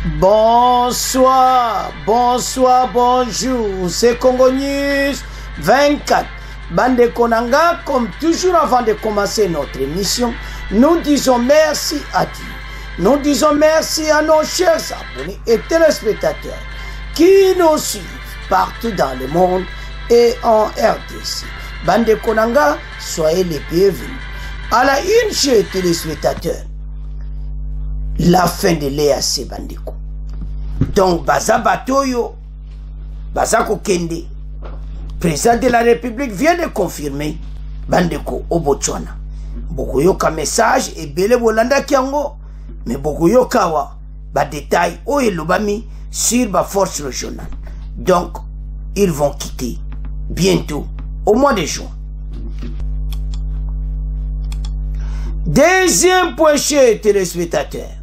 Bonsoir, bonsoir, bonjour, c'est Congo News 24. Bande Konanga, comme toujours avant de commencer notre émission, nous disons merci à Dieu. Nous disons merci à nos chers abonnés et téléspectateurs qui nous suivent partout dans le monde et en RDC. Bande Konanga, soyez les bienvenus. À la une, chers téléspectateurs, la fin de l'EAC Bandeko. Donc, Baza Batoyo, Baza Kokende, président de la République, vient de confirmer Bandeko au Botswana. Bokoyoka message et Bele Bolanda Kiango, mais Bokoyoka wa ba détail au Elobami sur ba force régionale. Donc, ils vont quitter bientôt au mois de juin. Deuxième point, chers téléspectateurs.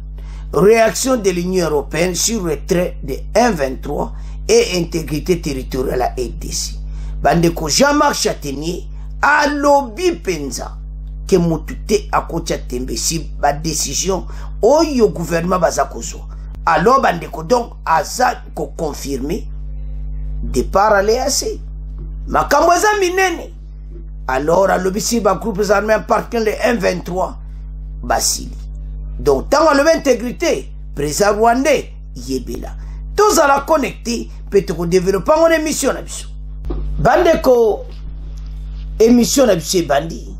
Réaction de l'Union européenne sur le retrait de M23 et intégrité territoriale à RDC. Bandeko Jean-Marc Châtaignier a lobby penza que mutute a kocha tembe si ba décision oyo gouvernement bazakozo. Alors bandeko donc aza ko confirmer départ à l'EAC. Makambo za minene. Alors a lobby si ba groupes armés appartenant le M23 basili. Donc, tant que l'intégrité, président rwandais, yébela. Tous à la connecter, peut-être développer une émission. Bandeko, émission bandi.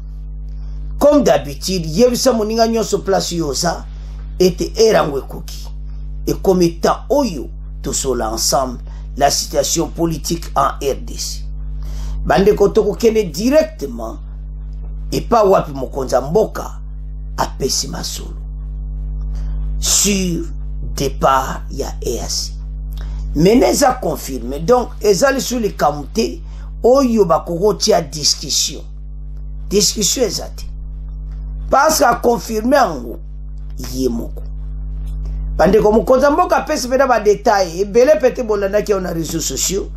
Comme d'habitude, yébisa moninga nyon so place yosa, était erangwe koki. Et comme étant oyo, tout cela ensemble, la situation politique en RDC. Bandeko toko kene directement, et pas wapi mokonza mboka, a pesi masolo. Sur départ, il y a EAC. Mais les a confirmé. Donc, ils allaient sur les camotés, où il y a discussion. Discussion exacte. Parce qu'à confirmer en haut, il y a mon coup. Pendant que mon consambo a fait des détails, et belé pété bolanda qui ont les réseaux sociaux,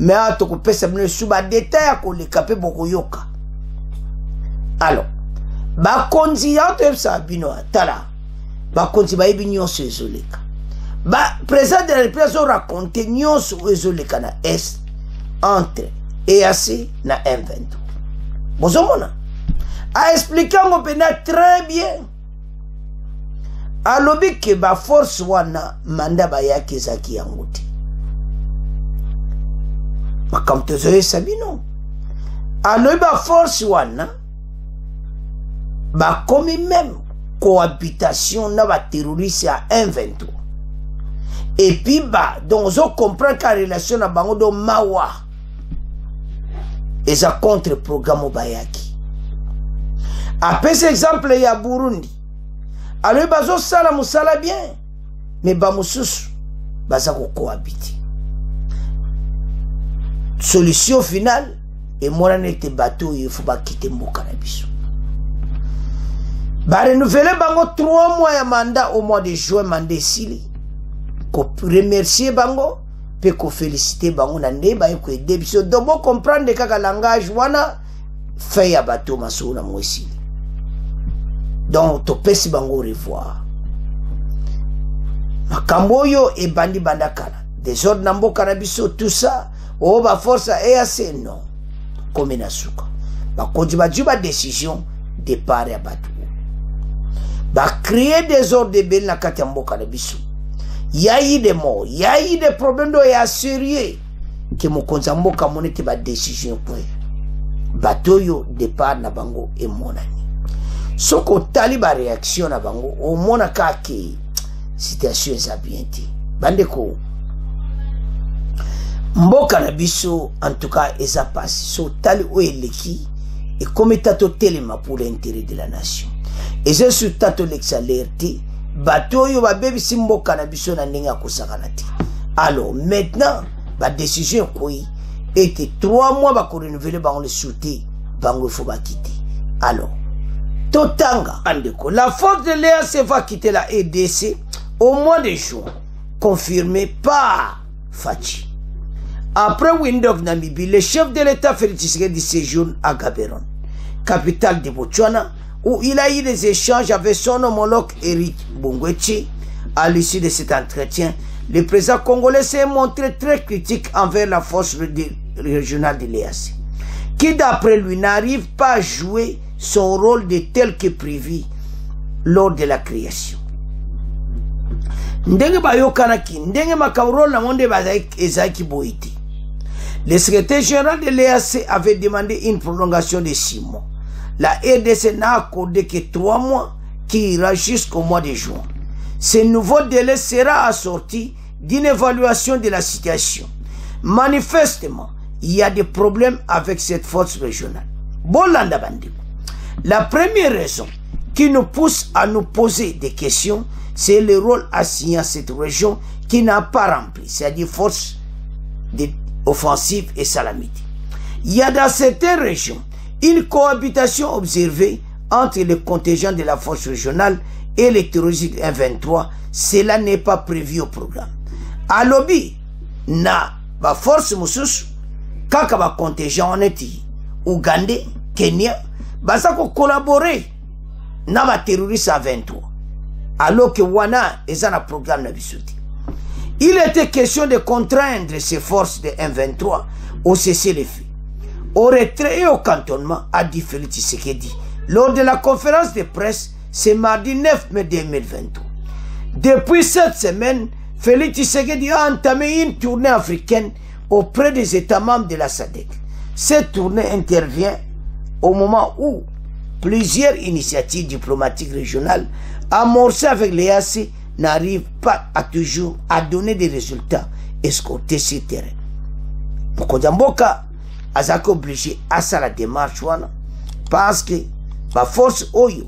mais à tout coup, ça me sous des détails qu'on les capé beaucoup yoka. Alors, ba konzi ya to ça bino tala. Ba konti ba ibi nyonso ezoleka. Ba président de la République raconte nyonso ezoleka na est entre EAC na M23. Bozomona a expliqué ngo pena très bien. A lobi ke ba force wana manda ba yake zaki yanguti. Makamto zoe sabino. A lobi ba force wana ba comme même cohabitation na ba terroriste à M23. Et puis bah donc on comprend qu'en relation na bango do mawa et ça contre programme bayaki. Après cet exemple ya Burundi. Alors bazo sala musala bien mais ba mususu baza ko cohabiter. Solution finale et moi n'était bateau il faut pas quitter mboka na biso. Ba renouveler bango 3 mois ya mandat au mois de juin mandat sili. Ko remercier bango pe ko féliciter bango na ndeba ko aider biso dobo comprendre kaka langage wana fait ya bateau maso na mwesili. Donc to pesi bango revoir. Makambo yo e bandi bandakala. Désordre na mboka na biso tout ça o ba force EAC non. Comme na suka. Ba konji ba juba décision départ ya bateau. Ba créer des ordres de bel na kati mboka na biso. Ya eu des morts, ya eu des problèmes de ya sérieux que mo konza mboka monete ba décision quoi. Bateau yo départ na bango et monani. Soko tali ba réaction na bango o mona ka ke situation za bienti. Bandeko mboka na biso en tout cas eza passe so tali o eleki et comme tato telema pour l'intérêt de la nation. Et c'est sur tato l'exalerté bateau yo ba bebi simboka na biso na ndenge akosakana te. Alors maintenant ba décision quoi était 3 mois ba ko renouveler ba on le sauter bango faut ba quitter. Alors totanga andeko la force de l'EAC va quitter la RDC au mois de juin confirmé par Fachi. Après Windhoek Namibie, le chef de l'État Félix Tshisekedi séjourne à Gaborone, capitale de Botswana, où il a eu des échanges avec son homologue Eric Bongwechi À l'issue de cet entretien, le président congolais s'est montré très critique envers la force régionale de l'EAC, qui d'après lui n'arrive pas à jouer son rôle de tel que prévu lors de la création. Ndenge bayokanaki, ndenge makaurol na monde ezaki boiti. Le secrétaire général de l'EAC avait demandé une prolongation de 6 mois. La RDC n'a accordé que 3 mois, qui ira jusqu'au mois de juin. Ce nouveau délai sera assorti d'une évaluation de la situation. Manifestement, il y a des problèmes avec cette force régionale. Bolanda Bandi. La première raison qui nous pousse à nous poser des questions, c'est le rôle assigné à cette région qui n'a pas rempli, c'est-à-dire force offensive et salamite. Il y a dans certaines régions une cohabitation observée entre les contingents de la force régionale et les terroristes M23. Cela n'est pas prévu au programme. À lobby, na ba force mususu kaka ba contingent oneti Ougandais, Kenya, basa ko collaborer na ba terroristes à 23. Alors que wana est un programme na bisuti. Il était question de contraindre ces forces de M23 au cessez-le-feu, au retrait et au cantonnement, a dit Félix Tshisekedi lors de la conférence de presse ce mardi 9 mai 2023. Depuis cette semaine, Félix Tshisekedi a entamé une tournée africaine auprès des États membres de la SADC. Cette tournée intervient au moment où plusieurs initiatives diplomatiques régionales amorcées avec l'EAC n'arrivent pas à toujours à donner des résultats escomptés sur le terrain. Mokonzamboka a obligé à ça la démarche parce que la force oyo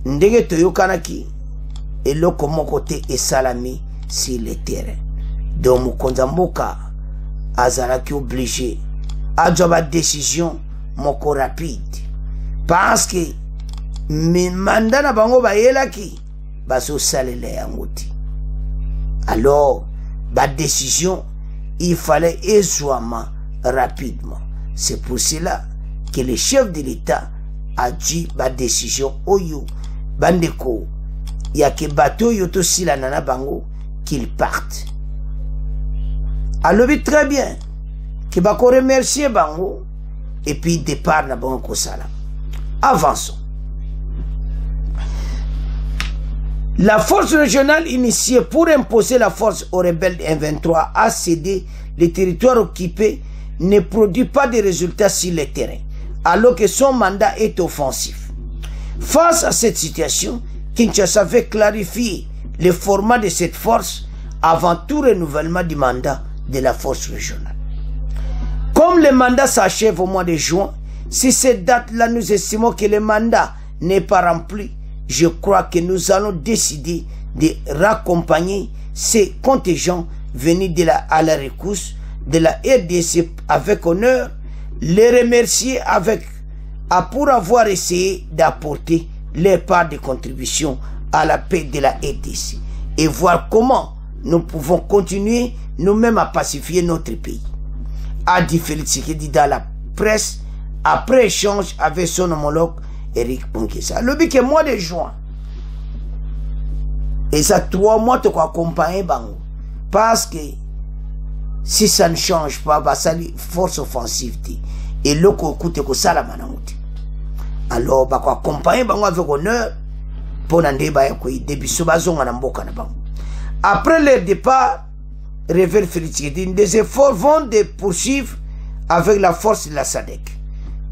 ndenge toyokanaki et le côté est salami sur le terrain. Donc Mokonzamboka a obligé à avoir une décision moko rapide parce que mes mandats na bango bayelaki baso salele yangoti. Alors la décision il fallait extrêmement rapidement. C'est pour cela que le chef de l'État a dit la décision oyo bandeko ya ke bateau yoto sila nana bango qu'ils partent. Alors très bien que bako remercier bango et puis départ na bango kosala. Avançons. La force régionale initiée pour imposer la force aux rebelles M23 à céder les territoires occupés ne produit pas de résultats sur le terrain, alors que son mandat est offensif. Face à cette situation, Kinshasa avait clarifié le format de cette force avant tout renouvellement du mandat de la force régionale. Comme le mandat s'achève au mois de juin, si cette date-là nous estimons que le mandat n'est pas rempli, je crois que nous allons décider de raccompagner ces contingents venus à la rescousse de la RDC avec honneur, les remercier pour avoir essayé d'apporter leur part de contribution à la paix de la RDC et voir comment nous pouvons continuer nous-mêmes à pacifier notre pays. A dit Félix Tshisekedi dans la presse après échange avec son homologue Eric Bonkessa. Le but que mois de juin, et ça 3 mois te accompagner bango parce que si ça ne change pas, bah ça force offensive et le côté que ça la manauti. Alors bah quoi accompagner bango avec honneur pour n'ander bah quoi début sobazonga na mboka na bango. Après leur départ, révèle Félix Tshisekedi, des efforts vont de poursuivre avec la force de la SADC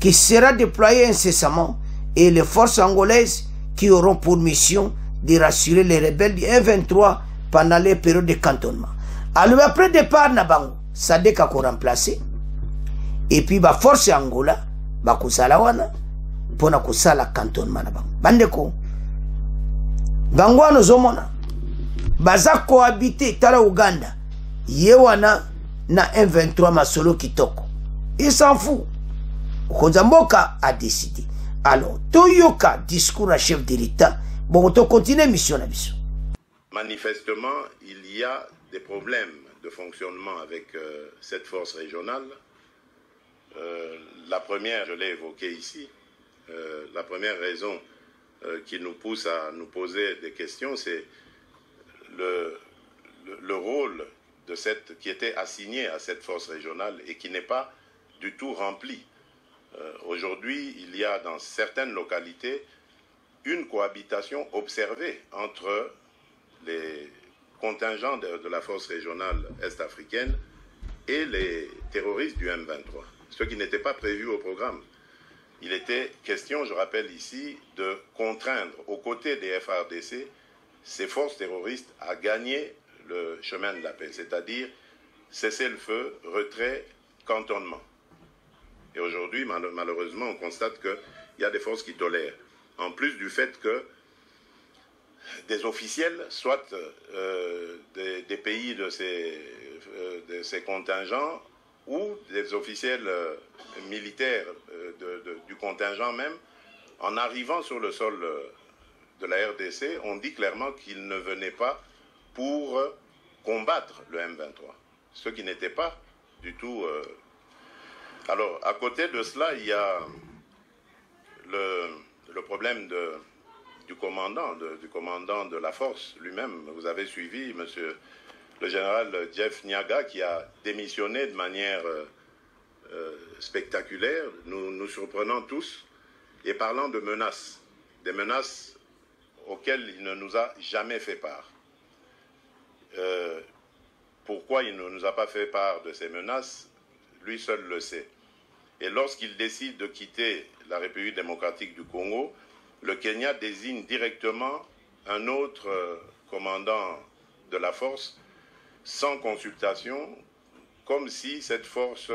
qui sera déployée incessamment et les forces angolaises qui auront pour mission de rassurer les rebelles du M23 pendant les périodes de cantonnement. Alors après départ na bango, SADC a remplacé et puis ba force Angola ba kusala wana pona kusala cantonnement na bango. Bandeko bango wana zomona baza cohabiter tala Uganda yewana na M23 masolo kitoko. Il s'en fout. Konzamboka a décidé. Alors, Toyoka, discours à chef de l'État, bon, on continue mission. Manifestement, il y a des problèmes de fonctionnement avec cette force régionale. La première, je l'ai évoquée ici, la première raison qui nous pousse à nous poser des questions, c'est le rôle de qui était assigné à cette force régionale et qui n'est pas du tout rempli. Aujourd'hui, il y a dans certaines localités une cohabitation observée entre les contingents de la force régionale est-africaine et les terroristes du M23, ce qui n'était pas prévu au programme. Il était question, je rappelle ici, de contraindre aux côtés des FARDC ces forces terroristes à gagner le chemin de la paix, c'est-à-dire cesser le feu, retrait, cantonnement. Et aujourd'hui, malheureusement, on constate qu'il y a des forces qui tolèrent. En plus du fait que des officiels, soit des pays de ces contingents, ou des officiels militaires du contingent même, en arrivant sur le sol de la RDC, on dit clairement qu'ils ne venaient pas pour combattre le M23, ce qui n'était pas du tout... Alors, à côté de cela, il y a le problème du commandant de la force lui-même. Vous avez suivi, monsieur le général Jeff Niaga, qui a démissionné de manière spectaculaire, nous surprenant tous, et parlant de menaces, des menaces auxquelles il ne nous a jamais fait part. Pourquoi il ne nous a pas fait part de ces menaces, lui seul le sait. Et lorsqu'il décide de quitter la République démocratique du Congo, le Kenya désigne directement un autre commandant de la force sans consultation, comme si cette force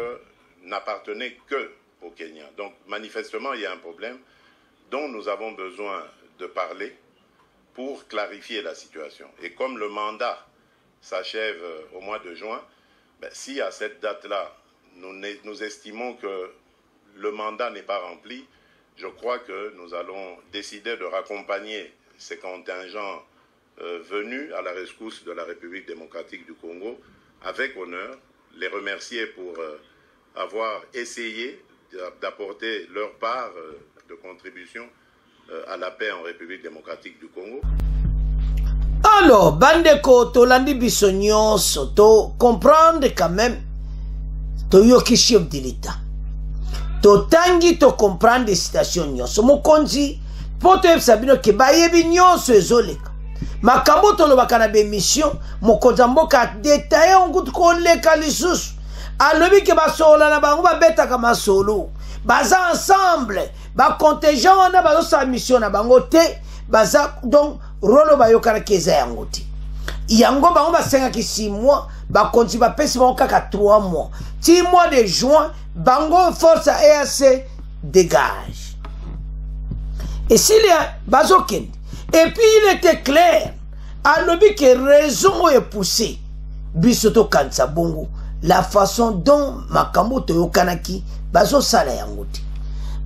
n'appartenait que au Kenya. Donc manifestement, il y a un problème dont nous avons besoin de parler pour clarifier la situation. Et comme le mandat s'achève au mois de juin, si à cette date-là, nous estimons que le mandat n'est pas rempli, je crois que nous allons décider de raccompagner ces contingents venus à la rescousse de la République démocratique du Congo avec honneur, les remercier pour avoir essayé d'apporter leur part de contribution à la paix en République démocratique du Congo. Alors, bandeko tolandi biso nyonso to comprendre quand même toyoki chef de l'État. Totangi to comprendre des citations nyonso. Mokonzi poto sabino ke bayebi nyonso ezoleka. Makambo tolobaka na bemission mokonza mboka détaillé ongutu koleka lisusu. Alobi ke basola na bango babetaka masolo. Baza ensemble, ba contingent wana bazo sa mission na bango te, baza donc rolo bayokana keza yango te. Yango bango basengaki 6 mois, ba konti ba pesi bango kaka 3 mois. 6 mois de juin, bango force EAC dégage. Et s'il y a bazoken, et puis il était clair, alobi que raison est poussée, bisoto kansa bongo, la façon dont makambo toyokanaki bazo sala yango te.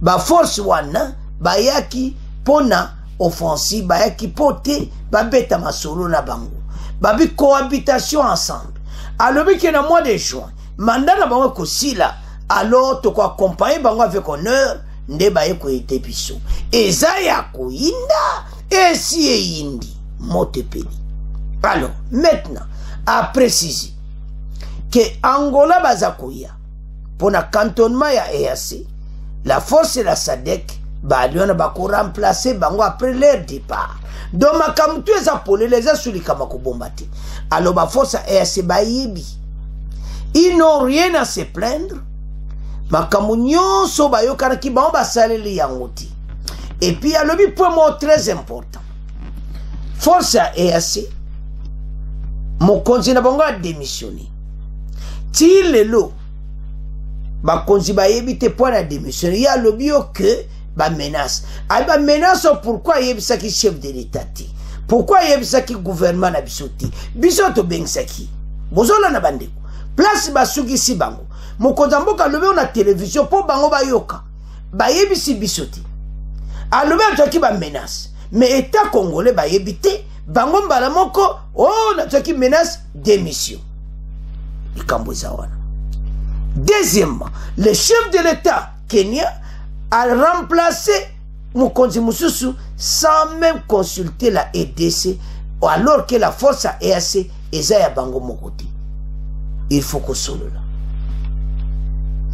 Ba force wana bayaki pona offensive, bayaki pote babeta masolo na bango. Babi cohabitation ensemble. Alobi que na mois de juin, mandat na bango kosila, alors to ko accompagner bango avec honneur, nde baye ko ete biso. Eza ya ko inda, esi e indi, motepeli. Alors, maintenant, à préciser que Angola bazakoya pour le cantonnement ya EAC, la force et la SADC baliona bako remplacer bango après leur départ. Donc makamtu eza polé les asuli kama kobombati. Alors ba force ya EAC bayibi. Ils n'ont rien à se plaindre. Makamu nyonso bayokana ki bango basaleli yango ti. Et puis alobi point mot très important. Force ya EAC mokonzi na bango a démissionné. Ti lelo bakonzi bayebi te point a démissionné. Ya lobi yo que ba menace. Ay ba menace pourquoi yebisaki chef de l'État ti? Pourquoi yebisaki gouvernement na biso ti? Biso to bengsaki. Bozola na bandeko. Place basuki si bango. Mokonzi mboka lobi na télévision po bango bayoka. Bayebisi biso ti. Alobi ataki ba menace. Mais État congolais bayebi te. Bango mbala moko oh nataki menace démission. Deuxièmement, le chef de l'État Kenya a remplacé Mokonzi Mususu sans même consulter la EDC alors que la force à EAC est à bango mokoti. Il faut que solo là.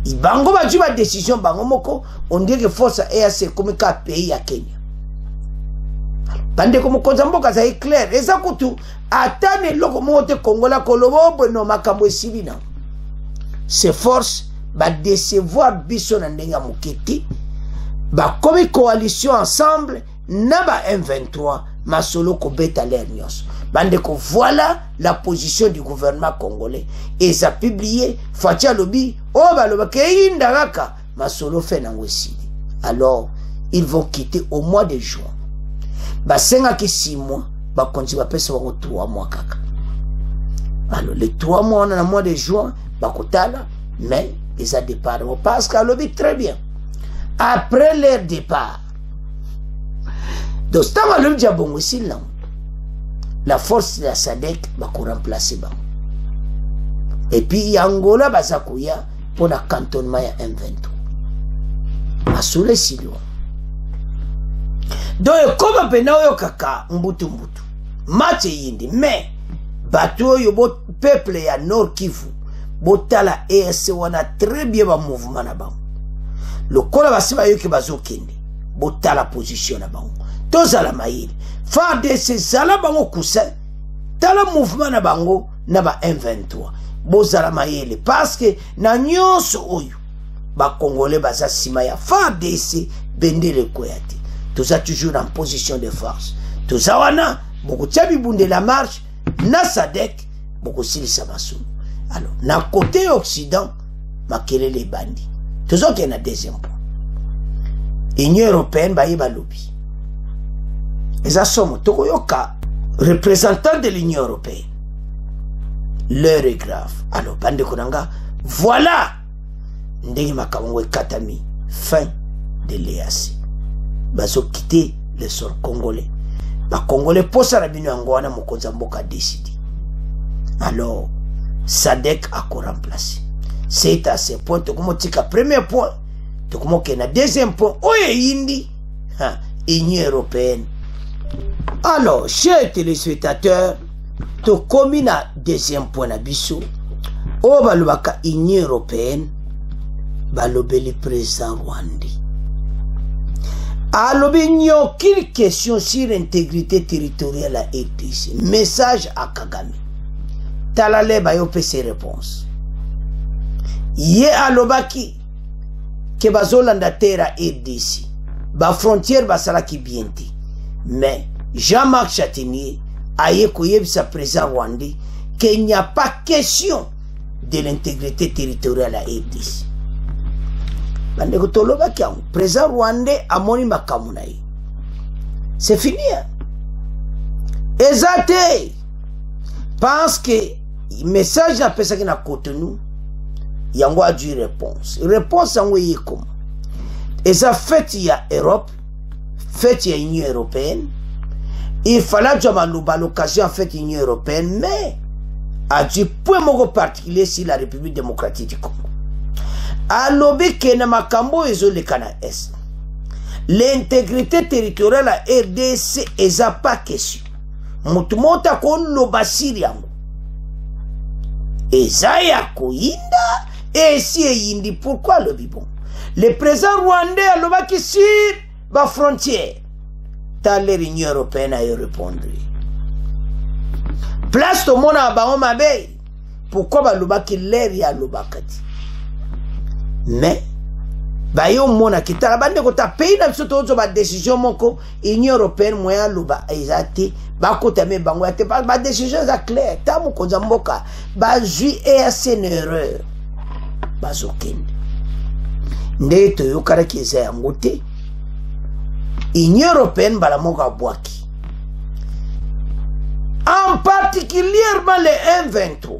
Il bango va jouer la décision bango moko, on dit que force à EAC comme un pays à Kenya. Bande comme Kozamboka ça est clair. Et ça kutu atane lokomote Congola kolobo no makambo silina. Ces forces va décevoir biso na ndenga moketi. Ba comme coalition ensemble na ba M23 masolo ko beta l'air nyos. Bande ko voilà la position du gouvernement congolais et ça publié Fatia Lobi o ba loba ke indaka masolo fait nango sili. Alors ils vont quitter au mois de juin. Ba 5 à 6 mois ba konti ba pesa wango 3 mois kaka. Alors les 3 mois dans le mois de juin ba kotala mais ils a départ parce qu'à Lobi très bien. Après leur départ, donc la force de la SADC va remplacer. Et puis Angola va s'accouiller pour le cantonnement à M23. Sous les silos. Donc comme Benaoyo Kaka, Mbutu Mbutu, match yindi, mais bateau yo peuple ya Nord Kivu, botala ESC wana très bien ba mouvement na bango. Le kola basiba yoki bazo kende bota la position na bango toza la maïl fa de ces ala bango cousin tala mouvement na bango na ba M23 boza la maïl parce que na nyonso oyo ba congolais baza sima ya fa de ces bendele koyati toza toujours en position de force toza wana boko tsabi bunde la marche na SADC boko silisa basou. Alors na côté occident makele les bandits. Toujours qu'il y a un deuxième point. L'Union européenne va y avoir lobby. Et ça somme, Tokoyoka, représentant de l'Union européenne. L'heure est grave. Alors, Bande Konanga, voilà Ndenge Makamwe Katami, fin de l'EAC. Bazo quitter le sol congolais. Les Congolais posent la bino angwana Mokonzamboka décidé. Alors, SADC a remplacé. C'est à ce point, tu commences à premier point, tu commences à deuxième point, oui, Indi, Union européenne. Alors, chers téléspectateurs, tu commences à deuxième point à Bissou, au Balubaka Union européenne, Balobeli président Rwandi. Alors, il n'y a aucune question sur l'intégrité territoriale à RDC. Message à Kagame. Talale Bayope ses réponses. Ye alobaki ke bazolanda terra RDC ba frontière basalaki bienti mais Jean-Marc Chatinier aye koyebisa président rwandais qu'il n'y a pas question de l'intégrité territoriale à RDC. Bande ko tolobaki ang président rwandais amoni makamunayi c'est fini hein? Ezate parce que message na pesa ki na Cotonou yango a dû réponse. Réponse en oui comme. Et ça fait il y a Europe, fait il y a Union européenne. Il fallait que l'occasion fait Union européenne, mais a du point mot particulier sur la République démocratique du Congo. A lobby que na makambo ezo le kana est. L'intégrité territoriale à RDC est pas question. Mutumota kon lobasiri yango. Ezaya koinda. Et si il dit pourquoi le bibon? Le président rwandais a l'obaki sur la frontière. T'as l'Union européenne à y répondre. Place au monde à Bahoma Bay. Pourquoi l'obaki l'air y a l'obakati? Mais, bayo mona kita la bande ko ta pays na biso to ba décision moko Union européenne moya loba ezati ba ko ta me bango ate ba décision za clair ta mo ko zamboka ba jui EAC une erreur bazokende nde to yokara ki za yangote Union européenne bala moka bwaki en particulièrement les M23.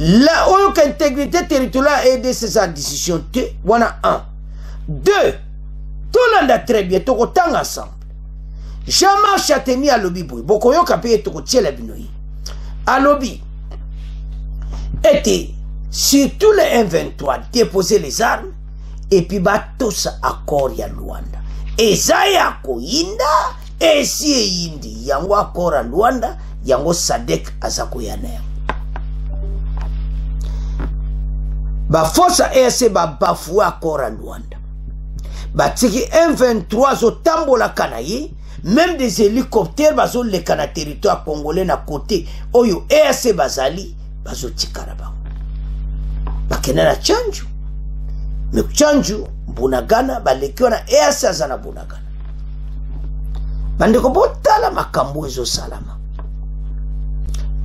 La haute intégrité territoriale est de ces décisions. Voilà un. Deux. Tout le monde a très bien. Tout le temps ensemble. Jean-Marc Chatenier à lobby. Beaucoup de pays tout le temps à lobby. Et surtout les M23 déposer les armes et puis tous accord à Luanda. Et ça y a koinda esi eyindi yango akora Luanda yango Sadek azako yana ba force EAC ba bafu akora Luanda ba tiki M23 zo tambola kanaye même des hélicoptères bazo le kana territoire congolais na côté oyo EAC bazali bazo tikara ba bakena na chanju me chanju Bunagana balekiwa na EAC azana Bunagana bandeko botala makambo ezo salama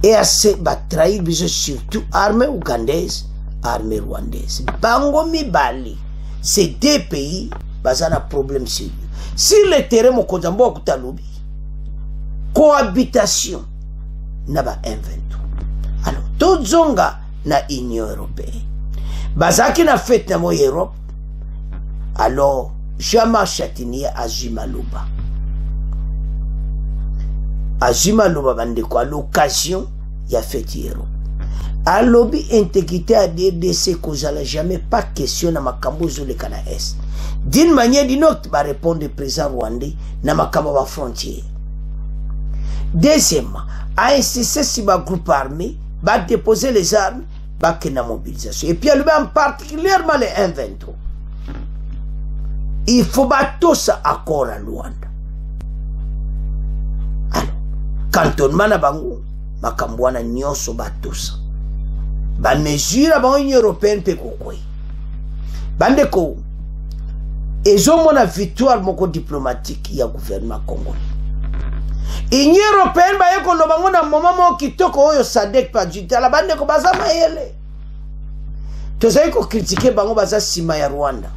EAC ba trahir biso surtout armée ougandaise armée rwandaise bango mibali ces deux pays bazana problème sérieux sur le terrain mokonzambo akutalobi cohabitation na ba M23 alors tozonga na Union européenne bazaki na fête na mo Europe alors Jean-Marc Chatinier Azima Loba bandeko à l'occasion ya fête Europe a lobby intégrité à DDC kozala jamais pas question na makambo zo le kana est d'une manière d'une autre va répondre le président rwandais na makambo ba frontière deuxièmement a insisté si ba groupe armé va déposer les armes va que na mobilisation et puis elle en particulièrement les M23 il faut battre ça accord à Luanda alors cantonnement na bango makambo na nyonso batosa ba mesure ba Union européenne pe kokwe bandeko ezomona victoire moko diplomatique ya gouvernement congolais Union européenne ba yeko no bango na moment mo kitoko oyo Sadek pa jitala bandeko bazama yele tozai ko critiquer bango baza sima ya Rwanda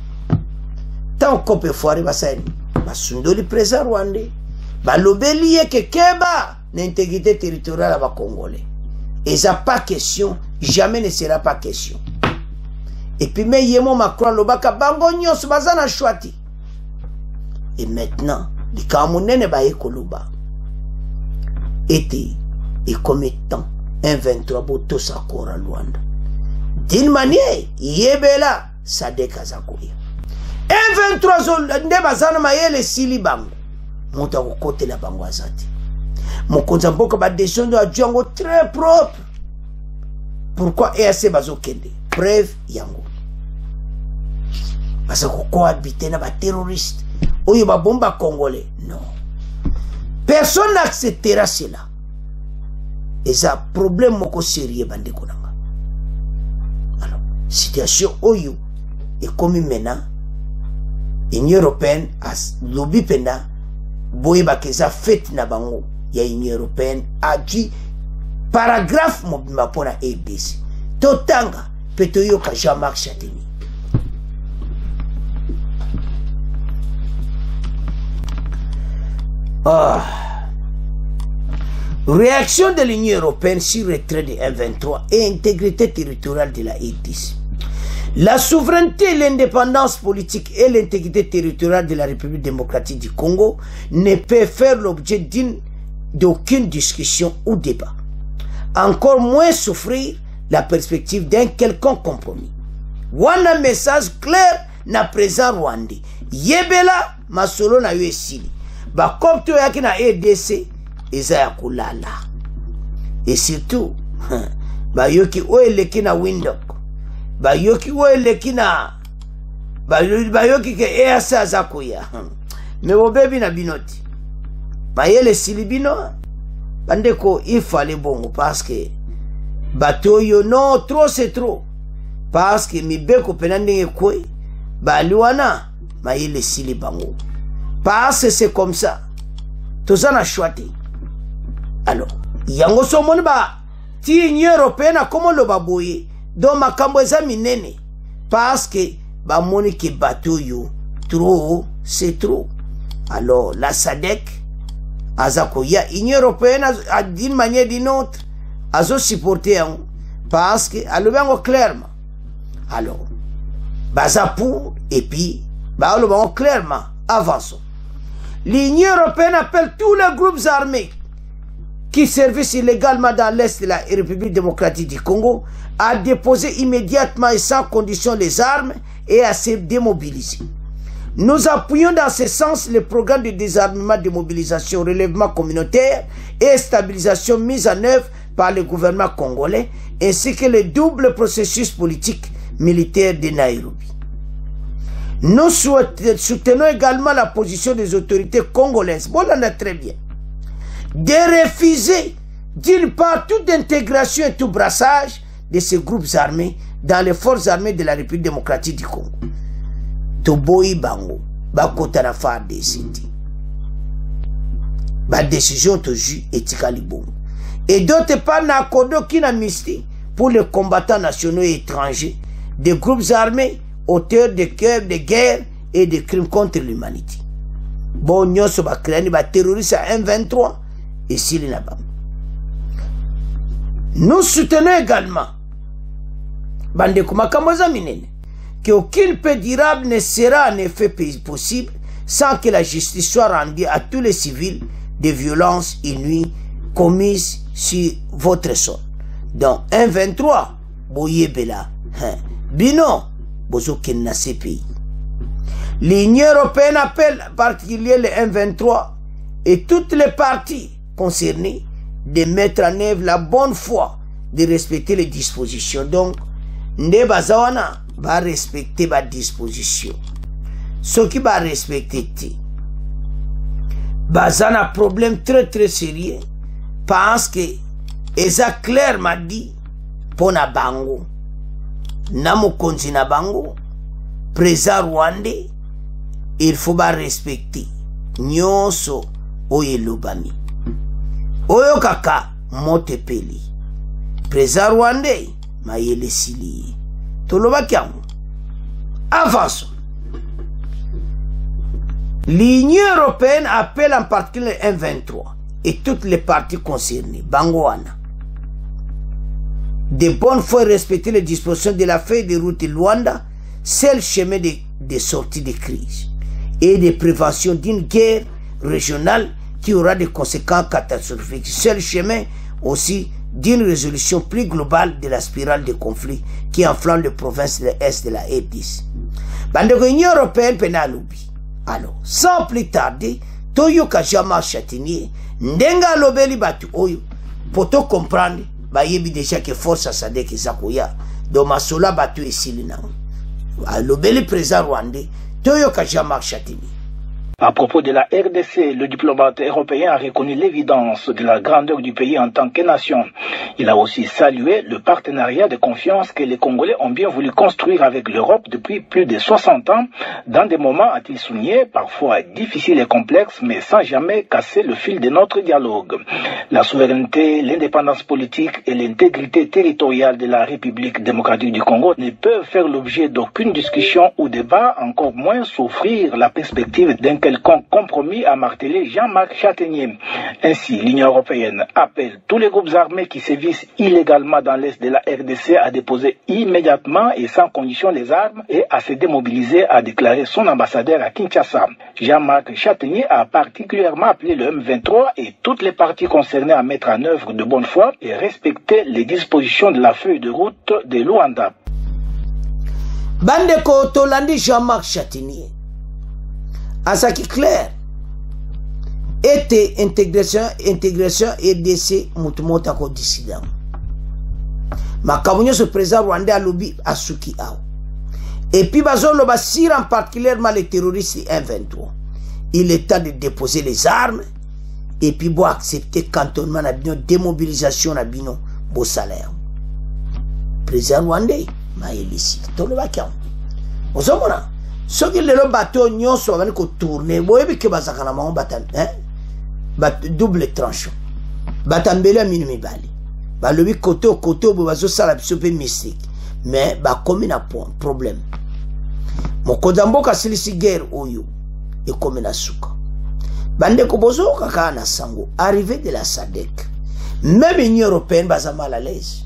tant kope foire basani basundoli président rwandais balobeli yeke keba l'intégrité territoriale ba congolais et ça pas question jamais ne sera pas question et puis mais yemo Macron lobaka bango nyos bazana chwati et maintenant les Camerounais ba ekoloba était et comme étant un 23 boto sakora Luanda d'une manière yebela Sadek azakoya un 23 zol nde bazana mayele sili bango monta ko côté la bango azati mokonza mboka ba décision de adjongo très propre pourquoi EAC bazokende preuve yango basa ko cohabiter na ba terroriste oyo ba bomba congolais non personne n'acceptera cela et ça problème moko sérieux bandeko nanga alors situation oyo et comme maintenant Union européenne as lobby penda boye bakeza fait na bango ya Union européenne a dit paragraphe mobima pona ABC totanga peto yoka Jean-Marc Chatini réaction de l'Union européenne sur le retrait de M23 et intégrité territoriale de la RDC. La souveraineté, l'indépendance politique et l'intégrité territoriale de la République démocratique du Congo ne peuvent faire l'objet d'aucune discussion ou débat. Encore moins souffrir la perspective d'un quelconque compromis. Wana message clair na présent rwandais. Yebela masolo na USCD. Ba kopto yaki na EDC eza ya kulala. Et surtout ba yoki oeleki na Windhoek. Ba yoki oeleki na ba yoki ke EAC azakoya. Me bobebi na binoti. Ba yele silibino bandeko il fallait bongo parce que bateau yo non trop c'est trop parce que mi beko penandenge kwe ba liwana ma yele silibango parce que c'est comme ça tozana chouati alors yango somoni ba ti Union européenne comme lo baboye do makambo eza minene parce que ba moni ke bateau yo trop c'est trop alors la Sadek azako ya Union européenne d'une manière d'une autre azo supporter parce que alobango clairement alors baza pour et puis ba alobango clairement avançons. L'Union européenne appelle tous les groupes armés qui servissent illégalement dans l'est de la République démocratique du Congo à déposer immédiatement et sans condition les armes et à se démobiliser. Nous appuyons dans ce sens le programme de désarmement, de mobilisation, relèvement communautaire et stabilisation mis en œuvre par le gouvernement congolais, ainsi que le double processus politique militaire de Nairobi. Nous soutenons également la position des autorités congolaises, bon, on a très bien, de refuser d'une part toute intégration et tout brassage de ces groupes armés dans les forces armées de la République démocratique du Congo. Toboyi bango, bakota na FARDC. Ba décision toujours etikali bongo. Et d'autre part, na kodo qui n'amnistie pour les combattants nationaux et étrangers des groupes armés auteurs de crimes de guerre et de crimes contre l'humanité. Bon, nyonso ba créani ba terroriste à M23 et s'il n'a pas. Nous soutenons également bande kumakamboza minene qu'aucune paix durable ne sera en effet possible sans que la justice soit rendue à tous les civils des violences inouïes commises sur votre sol. Donc, 1-23, boye bela, bino, bozo kenna ces pays. L'Union européenne appelle en particulier le 1-23 et toutes les parties concernées de mettre en œuvre la bonne foi, de respecter les dispositions. Donc, nde bazawana va respecter ma disposition. Ce qui va respecter, bazana problème très sérieux parce que Eza Claire m'a dit pour na bango namo konzi na bango président rwandais il faut ba respecter nyonso oye lobami oyo kaka motepeli président rwandais mayele sili toloba kiango avançons. L'Union européenne appelle en particulier le M23 et toutes les parties concernées, Bangoana, de bonne foi respecter les dispositions de la feuille de route de Luanda, seul chemin de sortie de crise et de prévention d'une guerre régionale qui aura des conséquences catastrophiques. Seul chemin aussi d'une résolution plus globale de la spirale de conflits qui enflamme les provinces de l'Est de la RDC. L'Union européenne penaloubi. Alors, sans plus tarder, Toyo Kajama Chatinier, Ndenga Lobeli Batu Oyo, pour te comprendre, Bayebi déjà que force à Sadek et Zakoya, Domasola Batu et Silina. Lobeli président rwandais, Toyo Kajama Chatinier. À propos de la RDC, le diplomate européen a reconnu l'évidence de la grandeur du pays en tant que nation. Il a aussi salué le partenariat de confiance que les Congolais ont bien voulu construire avec l'Europe depuis plus de 60 ans, dans des moments, a-t-il souligné, parfois difficiles et complexes, mais sans jamais casser le fil de notre dialogue. La souveraineté, l'indépendance politique et l'intégrité territoriale de la République démocratique du Congo ne peuvent faire l'objet d'aucune discussion ou débat, encore moins s'offrir la perspective d'un quelconque compromis, a martelé Jean-Marc Chatenier. Ainsi, l'Union européenne appelle tous les groupes armés qui sévissent illégalement dans l'est de la RDC à déposer immédiatement et sans condition les armes et à se démobiliser, a déclaré son ambassadeur à Kinshasa. Jean-Marc Chatenier a particulièrement appelé le M23 et toutes les parties concernées à mettre en œuvre de bonne foi et respecter les dispositions de la feuille de route de Luanda. Bandeko Tolandi Jean-Marc Chatenier. À ce qui est clair, était intégration RDC Moutumota ko dissident. Makamunyo se président rwandais à lobby à Suki Ao. Et puis bazolo basir en particulièrement les terroristes M23. Il est temps de déposer les armes et puis bo accepter cantonnement na bino démobilisation na bino bo salaire. Président rwandais ma elisi tolo bakiam. Ozomona ce qui est le bateau nyonso avant ko tourner boyebi ke bazakana ma batan double tranchant batambela minimi bali balobi côté bo bazo sala biso pe mystique mais ba comme na problème mokodamboka silisi guerre oyo et comme na suka bande ko bozo kaka na sango arrivé de la SADC même l'Union européenne baza mal à l'aise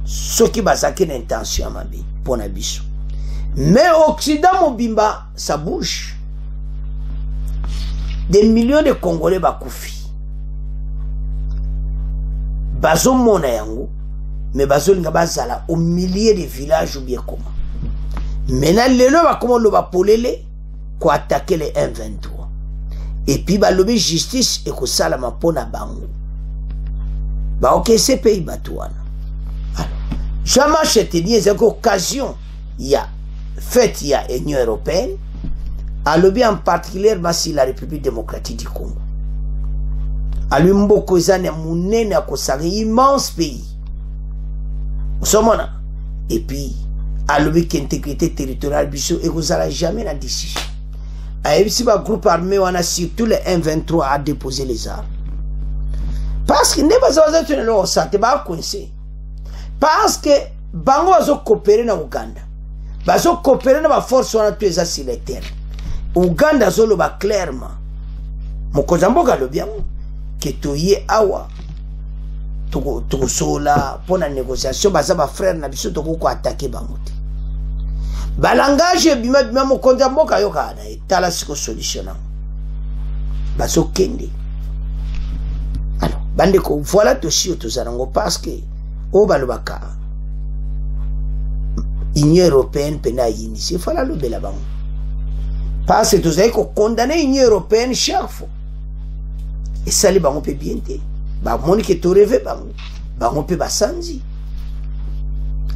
ce qui bazaki l'intention mabi pour na biso. Mais Occident Mobimba, ça bouge. Des millions de Congolais bakoufi. Bazo mona yango, mais bazo linga bazala au milliers de villages ou bien comment. Maintenant lelo ba comment lo ba polele ko attaquer les M23 et puis balobi justice et ko salama pona bango ba ok ces pays batouana. Jean-Marc Chatelier c'est occasion ya fait ya Union européenne a lobby en particulier si la République démocratique du Congo a lui mboko ezane munene a kosaka immense pays osomona et puis a lobby qu'intégrité territoriale biso et vous allez jamais la décision a ebisi ba groupe armé wana surtout les M23 a déposé les armes parce que ne bazaza tune lo sate ba coincé parce que bango bazo coopérer na Uganda bazo coopérer na ba force wana tu eza sur les terres Uganda zolo ba clairement mokozamboka lo bien que toye awa toko sola pour la négociation baza ba frère na biso toko ko attaquer bango te balangage bima mokozamboka yoka na etala siko solution bazo kende. Alors bandeko voilà dossier tozarango parce que o balobaka Union européenne pena initié fala lo bela bango parce que tous avez condamné l'Union européenne chaque fois et ça les bango peut bien te ba moni que to rêve bango peut basanzi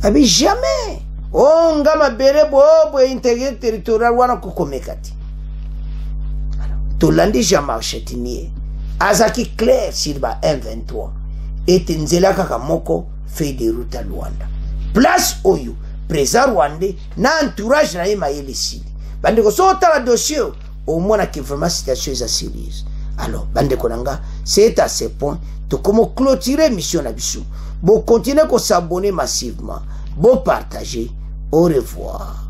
abi jamais on ngama bere bobo intégrité territoriale wana ko komekati to landi Jean-Marc Chatelier azaki clair sur ba M23 et nzela kaka moko fait de route à Luanda place oyo président rwandais na entourage na yema yelesili bandeko sota la dossier au moins que vraiment situation est sérieuse. Alors bandeko nanga c'est à ce point to comment clôturer mission na biso bon continuer ko s'abonner massivement bon partager au revoir.